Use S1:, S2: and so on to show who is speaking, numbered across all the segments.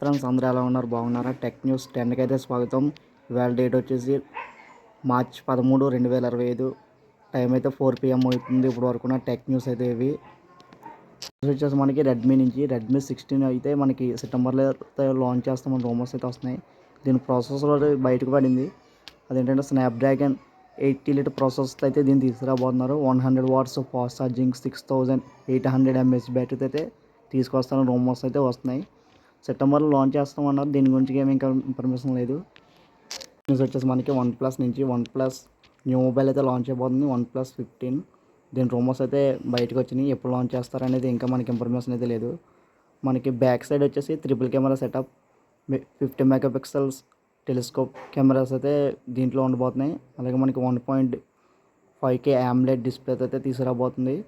S1: Friends, అందరూ ఎలా ఉన్నారు? బాగున్నారా? టెక్ న్యూస్ 10కి అయితే స్వాగతం. ఇవాళ డేట్ వచ్చేసి మార్చ్ 13, 2025. టైం అయితే 4 PM అవుతుంది. ఇప్పుడు వరకు టెక్ న్యూస్ అయితే ఇవి వచ్చేసి మనకి రెడ్మీ 16 అయితే మనకి సెప్టెంబర్లో లాంచ్ చేస్తామని రూమర్స్ అయితే వస్తున్నాయి. దీని ప్రాసెసర్ బయటకు పడింది. అదేంటంటే స్నాప్డ్రాగన్ 80 లీటర్ ప్రాసెసర్ అయితే దీన్ని తీసుకురాబోతున్నారు. 100 watts fast charging, 6800 mAh battery అయితే తీసుకొస్తారని రూమర్స్ అయితే వస్తున్నాయి. సెప్టెంబర్లో లాంచ్ చేస్తామన్నారు. దీని గురించి ఏమి ఇంకా ఇన్ఫర్మేషన్ లేదు. న్యూస్ వచ్చేసి మనకి వన్ ప్లస్ న్యూ మొబైల్ అయితే లాంచ్ అయిపోతుంది. OnePlus 15. దీని రూమర్స్ అయితే బయటకు వచ్చినాయి. ఎప్పుడు లాంచ్ చేస్తారనేది ఇంకా మనకి ఇన్ఫర్మేషన్ అయితే లేదు. మనకి బ్యాక్ సైడ్ వచ్చేసి triple camera setup, 50 megapixels telescope cameras అయితే దీంట్లో ఉండబోతున్నాయి. అలాగే మనకి 1.5K AMOLED డిస్ప్లే అయితే తీసుకురాబోతుంది.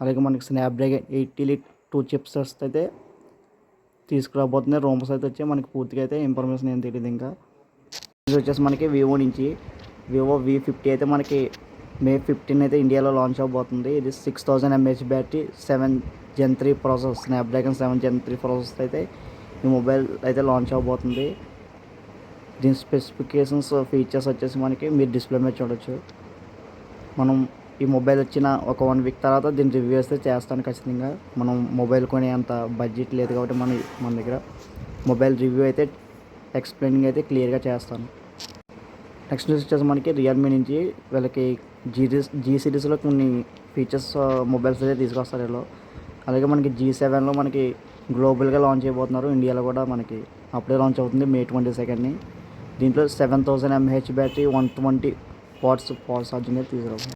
S1: అలాగే మనకి స్నాప్డ్రాగన్ 80 లీటర్ 2 చిప్సెట్స్ అయితే తీసుకురాబోతుంది. రూమర్స్ అయితే వచ్చి మనకి పూర్తిగా అయితే ఇన్ఫర్మేషన్ ఏం తెలియదు. ఇంకా ఇది వచ్చేసి మనకి వివో V50 అయితే మనకి May 15 అయితే ఇండియాలో లాంచ్ అవబోతుంది. ఇది 6000 mAh battery, 7 Gen 3 process, Snapdragon 7 Gen 3 process అయితే ఈ మొబైల్ అయితే లాంచ్ అవబోతుంది. దీని స్పెసిఫికేషన్స్, ఫీచర్స్ వచ్చేసి మనకి మీరు డిస్ప్లే మీద చూడొచ్చు. మనం ఈ మొబైల్ వచ్చిన ఒక 1 వీక్ తర్వాత దీని రివ్యూ అయితే చేస్తాను ఖచ్చితంగా. మనం మొబైల్ కొనే అంత బడ్జెట్ లేదు కాబట్టి మన దగ్గర మొబైల్ రివ్యూ అయితే ఎక్స్ప్లెయినింగ్ అయితే క్లియర్గా చేస్తాను. నెక్స్ట్ న్యూస్ వచ్చేసి మనకి రియల్మీ నుంచి వీళ్ళకి జీ సిరీస్లో కొన్ని ఫీచర్స్ మొబైల్స్ అయితే తీసుకొస్తారు వీళ్ళు. అలాగే మనకి G7లో మనకి గ్లోబల్గా లాంచ్ అయిపోతున్నారు. ఇండియాలో కూడా మనకి అప్పుడే లాంచ్ అవుతుంది May 22. దీంట్లో 7000 mAh battery, 120 watts fast charging అయితే తీసుకురావాలి.